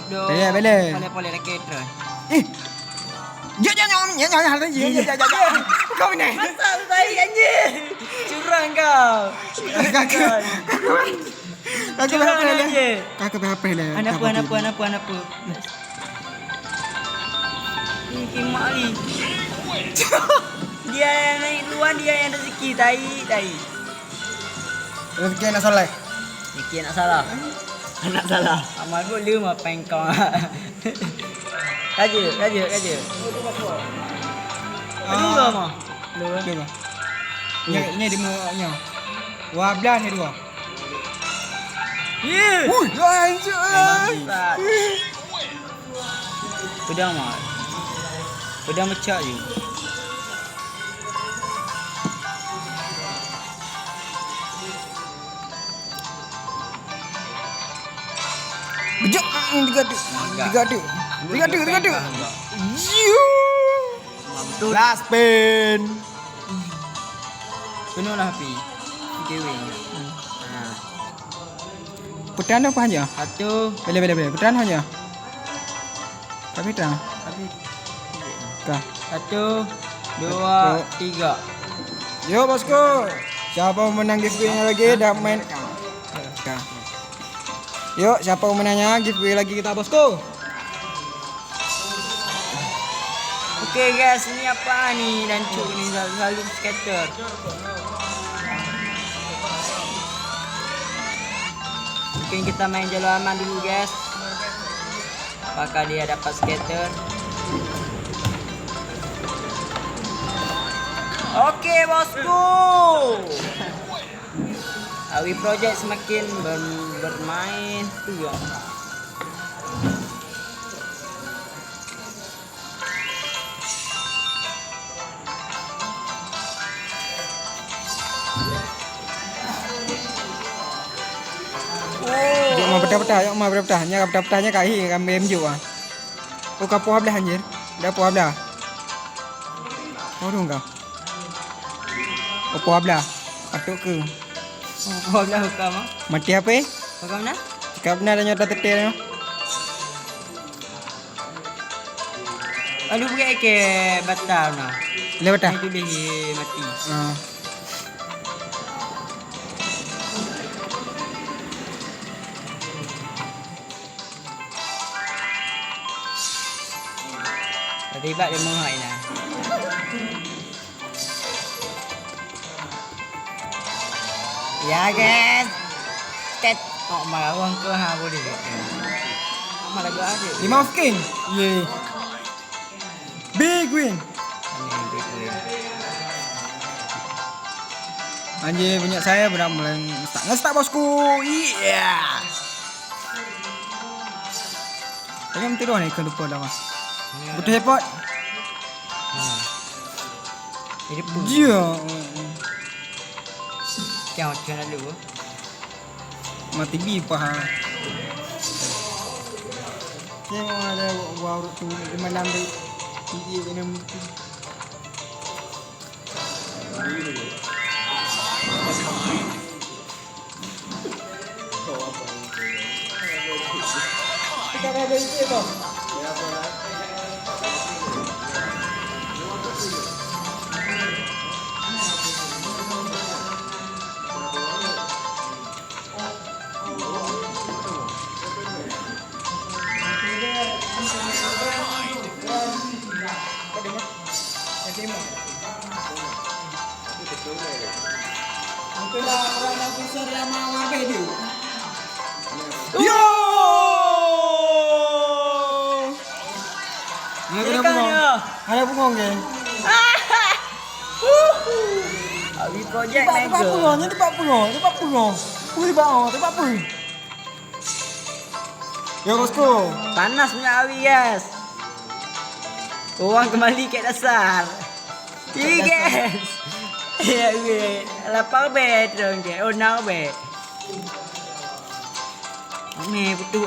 do. Boleh. Boleh raket terus. Jangan. Kau ni. Asal baik anjing. Curang kau. Kakak berapa lah? Kakak berapa lah? Anak apa? Ini kimak ni. Dia yang naik duluan, dia yang rezeki. Tai. Rezeki nak soleh. Rezeki nak salah. Anak salah. Amal boleh apa yang kau. Raja. Aduh lah mah. Dua. Ni dia muaknya. Wablah ni dua. Anjir. Pedang mah. Pedang mecak je. Bejak digadu. Last pin. Penuh lah api. Kewing. Putaran apa hanya? Satu. Boleh. Putaran hanya. Tapi dah. Kah. Satu. Dua. Tiga. Yo bosku. Siapa menang giveaway lagi dah main. Kah. Yuk, siapa menanya giveaway lagi kita bosku? Okey guys, ini apa ni? Dancuk ni selalu scatter. Mungkin kita main jalur aman dulu guys. Apakah dia dapat scatter? Okey bosku. Awi Project semakin bermain tu ya. Yuk mah peta. Nya peta-petanya kai kami MJ ah. Oh kapo hablah anjir. Dah po hablah. Mau kau. Opo hablah. Atuk ke. Oh lah hukam ah. Mati apa? Hukam na? Cakap benar dah nyata tetel. Aduh bukan ke batal na. Le betah. Itu dia mati. Terlibat dia menghai lah. Ya guys. Tet. Oh marah orang ke boleh. Amal lagu ada. 5 king. Ye. Big win. Anjir punya saya benar mulai ngestak bosku. Iya. Tengok tidur ni ke depan dah mas. Betul hebat. Ini pun. Dia. Jangan dulu. Mati bi pah. Tengok ada baru tu di malam di TV kena mati. Kita ada itu tu. Itulah orang yang besar yang mawar bedu. Yo! Ada bungong ke? Awi Project mega. Tempat pengong. Tempat apa? Yo bosku. Panas punya awi guys. Orang kembali ke dasar. Iya guys. Ya gue. Lapar be dong ke. Oh now be. Ni betul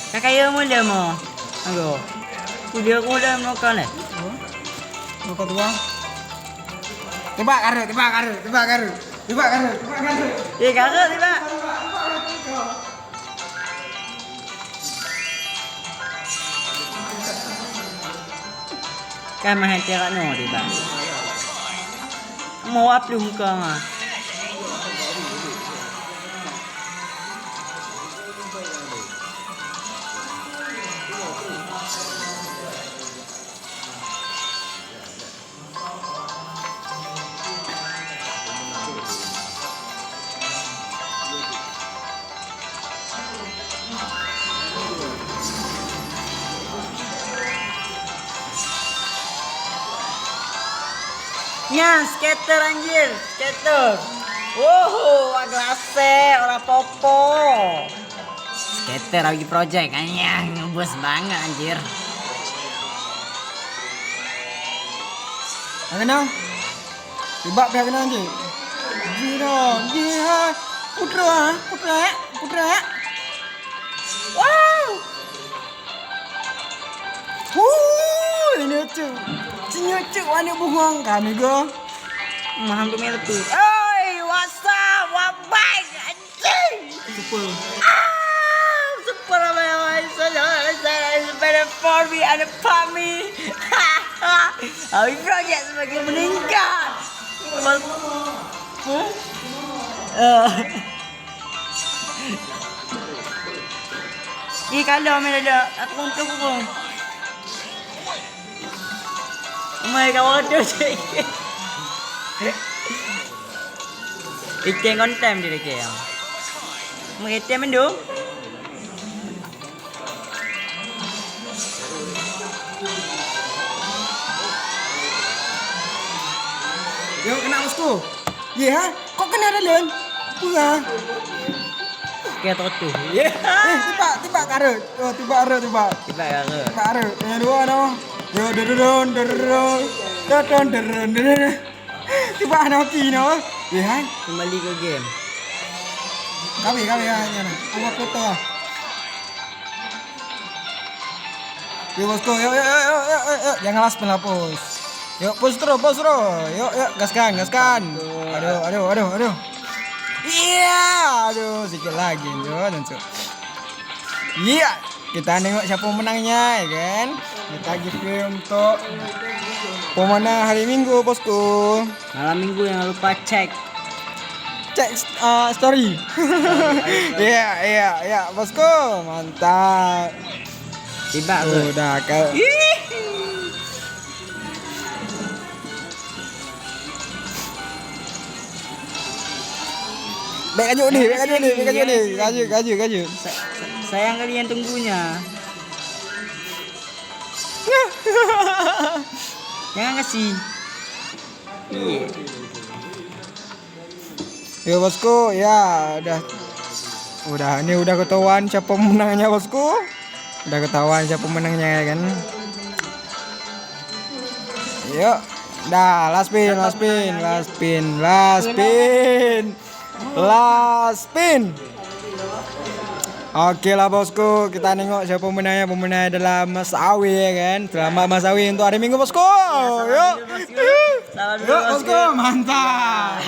Nak kaya mula mo. Ago. Kudia ko dah makan eh. Muka tua. Tebak karo. Iya kakak tiba. Kan main tirak no tiba. Mau apa lu muka mah? Nya, skater anjir, skater. Wow, glase, ora popo. Skater lagi project, anjing, ngebus banget anjir. Kenal? Tebak pihak kenal anjir. Dia putra. Wow, Ini lucu. Cinyu warna buang kami go. hampir meletup. Oi, what's up? What bang, anjing? Super. Super apa yang saya better for me and for me. Abi project sebagai meningkat. Ih kalau ada aku untuk aku. Mày cậu ơi chưa chị. Ikan konten dia kaya. Mengitem mendu. Yo kena bosku. Iya, kok kena ada len? Iya. Kaya tuh. Tiba karo. Oh, tiba karo. Tiba karo. Karo. Yang dua no. Yo dorong. Tiba Noki no. Iya. Kembali ke game. Kami ya nyana. Aku foto. Yo bosku, yo. Jangan las pelapus. Yuk, pos terus. Yuk, gaskan. Aduh. Iya, aduh, sedikit lagi, Cuk. Iya, kita nengok siapa pemenangnya, ya kan? Kita giveaway untuk pemenang hari Minggu, bosku. Malam Minggu jangan lupa cek. Cek story. Iya, bosku, mantap. Tiba ke. Udah kau. Baik aja nih. Kaju. Sayang kalian tunggunya. Jangan kasih. Iya. Ya bosku, ya ini udah ketahuan siapa pemenangnya bosku. Udah ketahuan siapa pemenangnya ya kan. Yuk, dah last spin. Oke lah bosku, kita nengok siapa pemenangnya. Pemenangnya adalah Mas Awi ya kan. Selamat Mas Awi untuk hari Minggu bosku. Yuk. Selamat Yuk bosku, mantap.